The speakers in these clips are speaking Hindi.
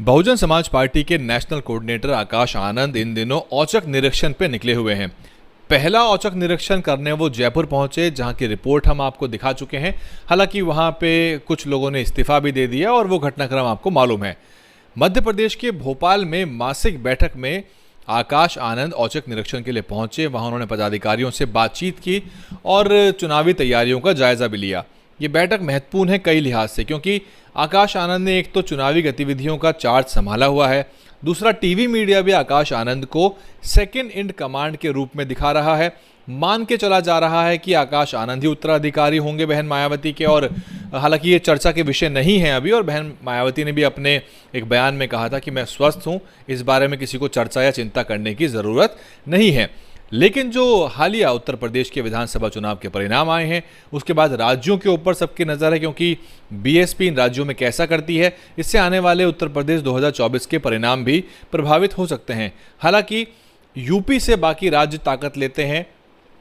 बहुजन समाज पार्टी के नेशनल कोऑर्डिनेटर आकाश आनंद इन दिनों औचक निरीक्षण पे निकले हुए हैं। पहला औचक निरीक्षण करने वो जयपुर पहुंचे, जहां की रिपोर्ट हम आपको दिखा चुके हैं। हालांकि वहां पे कुछ लोगों ने इस्तीफा भी दे दिया और वो घटनाक्रम आपको मालूम है। मध्य प्रदेश के भोपाल में मासिक बैठक में आकाश आनंद औचक निरीक्षण के लिए पहुंचे। वहां उन्होंने पदाधिकारियों से बातचीत की और चुनावी तैयारियों का जायजा भी लिया। ये बैठक महत्वपूर्ण है कई लिहाज से, क्योंकि आकाश आनंद ने एक तो चुनावी गतिविधियों का चार्ज संभाला हुआ है, दूसरा टीवी मीडिया भी आकाश आनंद को सेकेंड इन कमांड के रूप में दिखा रहा है। मान के चला जा रहा है कि आकाश आनंद ही उत्तराधिकारी होंगे बहन मायावती के। और हालांकि ये चर्चा के विषय नहीं है अभी, और बहन मायावती ने भी अपने एक बयान में कहा था कि मैं स्वस्थ हूँ, इस बारे में किसी को चर्चा या चिंता करने की ज़रूरत नहीं है। लेकिन जो हालिया उत्तर प्रदेश के विधानसभा चुनाव के परिणाम आए हैं, उसके बाद राज्यों के ऊपर सबकी नज़र है, क्योंकि बीएसपी इन राज्यों में कैसा करती है, इससे आने वाले उत्तर प्रदेश 2024 के परिणाम भी प्रभावित हो सकते हैं। हालांकि यूपी से बाकी राज्य ताकत लेते हैं,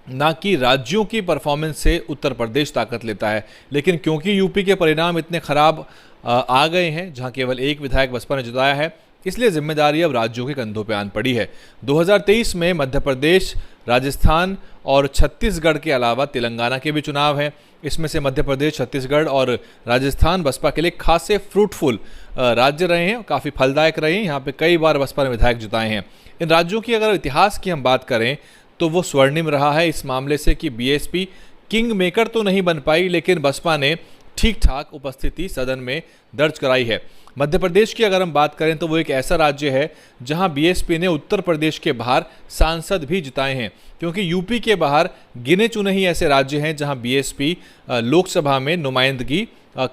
ना कि राज्यों की परफॉर्मेंस से उत्तर प्रदेश ताकत लेता है। लेकिन क्योंकि यूपी के परिणाम इतने खराब आ गए हैं, जहां केवल एक विधायक बसपा ने जिताया है, इसलिए जिम्मेदारी अब राज्यों के कंधों पर आन पड़ी है। 2023 में मध्य प्रदेश, राजस्थान और छत्तीसगढ़ के अलावा तेलंगाना के भी चुनाव हैं। इसमें से मध्य प्रदेश, छत्तीसगढ़ और राजस्थान बसपा के लिए खासे फ्रूटफुल राज्य रहे हैं, काफ़ी फलदायक रहे हैं। यहाँ पे कई बार बसपा ने विधायक जिताए हैं। इन राज्यों की अगर इतिहास की हम बात करें तो वो स्वर्णिम रहा है इस मामले से कि बीएसपी किंग मेकर तो नहीं बन पाई, लेकिन बसपा ने ठीक ठाक उपस्थिति सदन में दर्ज कराई है। मध्य प्रदेश की अगर हम बात करें तो वो एक ऐसा राज्य है जहां बीएसपी ने उत्तर प्रदेश के बाहर सांसद भी जिताए हैं, क्योंकि यूपी के बाहर गिने चुने ही ऐसे राज्य हैं जहां बीएसपी लोकसभा में नुमाइंदगी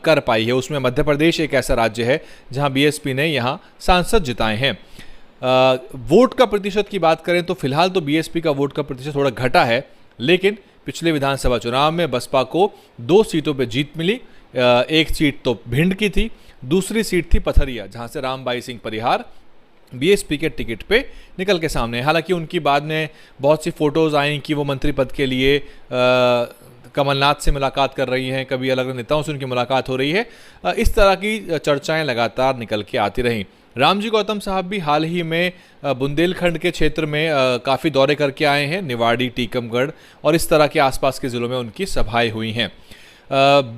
कर पाई है। उसमें मध्य प्रदेश एक ऐसा राज्य है जहां बीएसपी ने यहां सांसद जिताए हैं। वोट का प्रतिशत की बात करें तो फिलहाल तो बीएसपी का वोट का प्रतिशत थोड़ा घटा है, लेकिन पिछले विधानसभा चुनाव में बसपा को 2 सीटों पर जीत मिली। एक सीट तो भिंड की थी, दूसरी सीट थी पथरिया, जहां से रामबाई सिंह परिहार बीएसपी के टिकट पे निकल के सामने। हालांकि उनकी बाद में बहुत सी फोटोज़ आई कि वो मंत्री पद के लिए कमलनाथ से मुलाकात कर रही हैं, कभी अलग नेताओं से उनकी मुलाकात हो रही है। इस तरह की चर्चाएं लगातार निकल के आती रहीं। रामजी गौतम साहब भी हाल ही में बुंदेलखंड के क्षेत्र में काफ़ी दौरे करके आए हैं, निवाड़ी, टीकमगढ़ और इस तरह के आसपास के ज़िलों में उनकी सभाएं हुई हैं।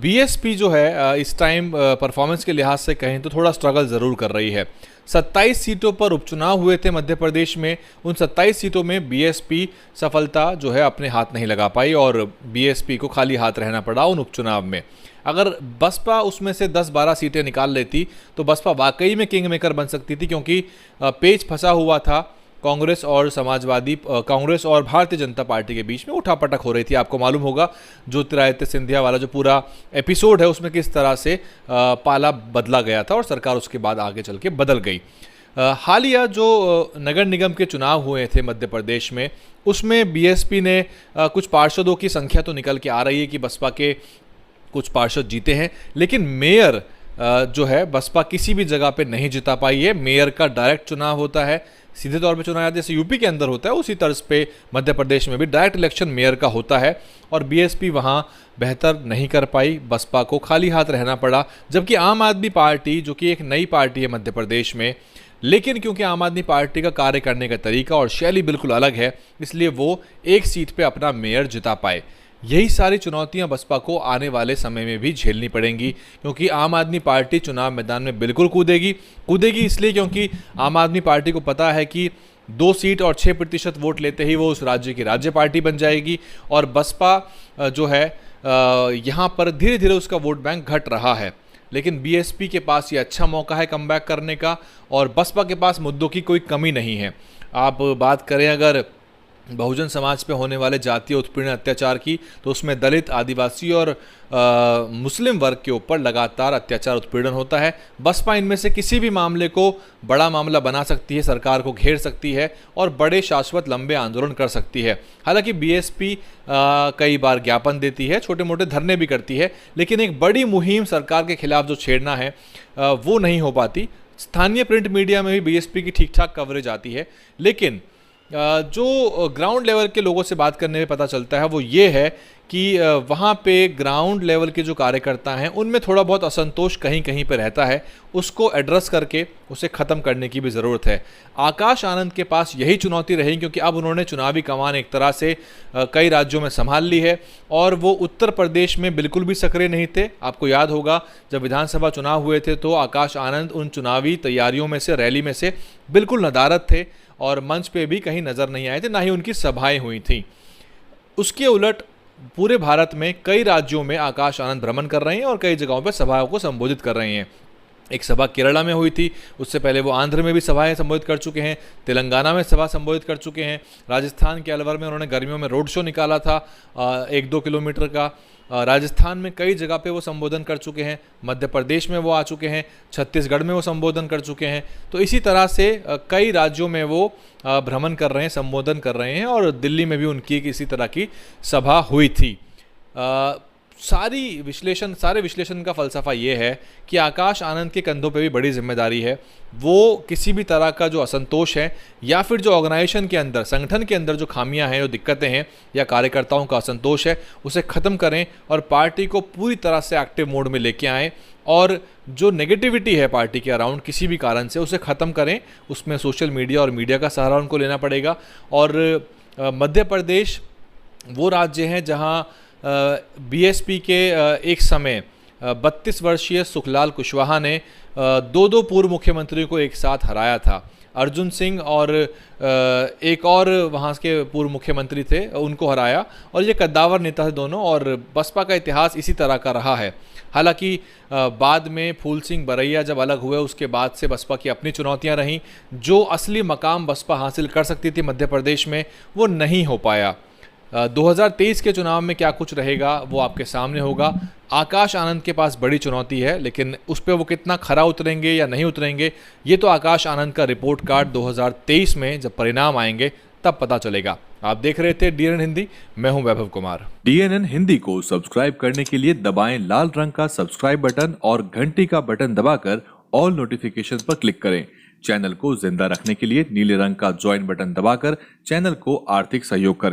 बीएसपी जो है इस टाइम परफॉर्मेंस के लिहाज से कहें तो थोड़ा स्ट्रगल ज़रूर कर रही है। 27 सीटों पर उपचुनाव हुए थे मध्य प्रदेश में। उन 27 सीटों में बीएसपी सफलता जो है अपने हाथ नहीं लगा पाई और बीएसपी को खाली हाथ रहना पड़ा उन उपचुनाव में। अगर बसपा उसमें से 10-12 सीटें निकाल लेती तो बसपा वाकई में किंग मेकर बन सकती थी, क्योंकि पेच फंसा हुआ था कांग्रेस और भारतीय जनता पार्टी के बीच में उठापटक हो रही थी। आपको मालूम होगा ज्योतिरादित्य सिंधिया वाला जो पूरा एपिसोड है उसमें किस तरह से पाला बदला गया था और सरकार उसके बाद आगे चल के बदल गई। हालिया जो नगर निगम के चुनाव हुए थे मध्य प्रदेश में, उसमें बीएसपी ने कुछ पार्षदों की संख्या तो निकल के आ रही है कि बसपा के कुछ पार्षद जीते हैं, लेकिन मेयर जो है बसपा किसी भी जगह पे नहीं जिता पाई है। मेयर का डायरेक्ट चुनाव होता है, सीधे तौर पे चुनाव जैसे यूपी के अंदर होता है, उसी तर्ज पे मध्य प्रदेश में भी डायरेक्ट इलेक्शन मेयर का होता है और बीएसपी वहाँ बेहतर नहीं कर पाई, बसपा को खाली हाथ रहना पड़ा। जबकि आम आदमी पार्टी, जो कि एक नई पार्टी है मध्य प्रदेश में, लेकिन क्योंकि आम आदमी पार्टी का कार्य करने का तरीका और शैली बिल्कुल अलग है, इसलिए वो एक सीट पर अपना मेयर जिता पाए। यही सारी चुनौतियां बसपा को आने वाले समय में भी झेलनी पड़ेंगी, क्योंकि आम आदमी पार्टी चुनाव मैदान में बिल्कुल कूदेगी इसलिए क्योंकि आम आदमी पार्टी को पता है कि 2 सीट और 6% वोट लेते ही वो उस राज्य की राज्य पार्टी बन जाएगी। और बसपा जो है यहाँ पर धीरे धीरे उसका वोट बैंक घट रहा है, लेकिन बीएसपी के पास ये अच्छा मौका है कमबैक करने का, और बसपा के पास मुद्दों की कोई कमी नहीं है। आप बात करें अगर बहुजन समाज पे होने वाले जातीय उत्पीड़न अत्याचार की, तो उसमें दलित, आदिवासी और मुस्लिम वर्ग के ऊपर लगातार अत्याचार उत्पीड़न होता है। बसपा इनमें से किसी भी मामले को बड़ा मामला बना सकती है, सरकार को घेर सकती है और बड़े शाश्वत लंबे आंदोलन कर सकती है। हालांकि बीएसपी कई बार ज्ञापन देती है, छोटे मोटे धरने भी करती है, लेकिन एक बड़ी मुहिम सरकार के खिलाफ जो छेड़ना है वो नहीं हो पाती। स्थानीय प्रिंट मीडिया में भी बीएसपी की ठीक ठाक कवरेज आती है, लेकिन जो ग्राउंड लेवल के लोगों से बात करने में पता चलता है वो ये है कि वहाँ पे ग्राउंड लेवल के जो कार्यकर्ता हैं उनमें थोड़ा बहुत असंतोष कहीं कहीं पे रहता है। उसको एड्रेस करके उसे ख़त्म करने की भी ज़रूरत है। आकाश आनंद के पास यही चुनौती रही, क्योंकि अब उन्होंने चुनावी कमान एक तरह से कई राज्यों में संभाल ली है और वो उत्तर प्रदेश में बिल्कुल भी सक्रिय नहीं थे। आपको याद होगा जब विधानसभा चुनाव हुए थे तो आकाश आनंद उन चुनावी तैयारियों में से, रैली में से बिल्कुल नदारद थे और मंच पे भी कहीं नज़र नहीं आए थे, ना ही उनकी सभाएं हुई थी। उसके उलट पूरे भारत में कई राज्यों में आकाश आनंद भ्रमण कर रहे हैं और कई जगहों पर सभाओं को संबोधित कर रहे हैं। एक सभा केरला में हुई थी, उससे पहले वो आंध्र में भी सभाएं संबोधित कर चुके हैं, तेलंगाना में सभा संबोधित कर चुके हैं, राजस्थान के अलवर में उन्होंने गर्मियों में रोड शो निकाला था 1-2 किलोमीटर का। राजस्थान में कई जगह पे वो संबोधन कर चुके हैं, मध्य प्रदेश में वो आ चुके हैं, छत्तीसगढ़ में वो संबोधन कर चुके हैं। तो इसी तरह से कई राज्यों में वो भ्रमण कर रहे हैं, संबोधन कर रहे हैं और दिल्ली में भी उनकी किसी तरह की सभा हुई थी। सारे विश्लेषण का फ़लसफ़ा ये है कि आकाश आनंद के कंधों पे भी बड़ी जिम्मेदारी है। वो किसी भी तरह का जो असंतोष है या फिर जो ऑर्गेनाइजेशन के अंदर, संगठन के अंदर जो खामियां हैं, जो दिक्कतें हैं या कार्यकर्ताओं का असंतोष है, उसे ख़त्म करें और पार्टी को पूरी तरह से एक्टिव मोड में लेके आएँ और जो नेगेटिविटी है पार्टी के अराउंड किसी भी कारण से उसे ख़त्म करें। उसमें सोशल मीडिया और मीडिया का सहारा उनको लेना पड़ेगा। और मध्य प्रदेश वो राज्य है जहाँ बीएसपी के एक समय 32 वर्षीय सुखलाल कुशवाहा ने 2 पूर्व मुख्यमंत्रियों को एक साथ हराया था। अर्जुन सिंह और एक और वहाँ के पूर्व मुख्यमंत्री थे, उनको हराया और ये कद्दावर नेता थे दोनों। और बसपा का इतिहास इसी तरह का रहा है। हालांकि बाद में फूल सिंह बरैया जब अलग हुए उसके बाद से बसपा की अपनी चुनौतियां रहीं। जो असली मकाम बसपा हासिल कर सकती थी मध्य प्रदेश में वो नहीं हो पाया। 2023 के चुनाव में क्या कुछ रहेगा वो आपके सामने होगा। आकाश आनंद के पास बड़ी चुनौती है, लेकिन उस पर वो कितना खरा उतरेंगे या नहीं उतरेंगे ये तो आकाश आनंद का रिपोर्ट कार्ड 2023 में जब परिणाम आएंगे तब पता चलेगा। आप देख रहे थे DNN हिंदी, मैं हूं वैभव कुमार। DNN हिंदी को सब्सक्राइब करने के लिए दबाएं लाल रंग का सब्सक्राइब बटन और घंटी का बटन दबाकर ऑल नोटिफिकेशन पर क्लिक करें। चैनल को जिंदा रखने के लिए नीले रंग का ज्वाइन बटन दबाकर चैनल को आर्थिक सहयोग करें।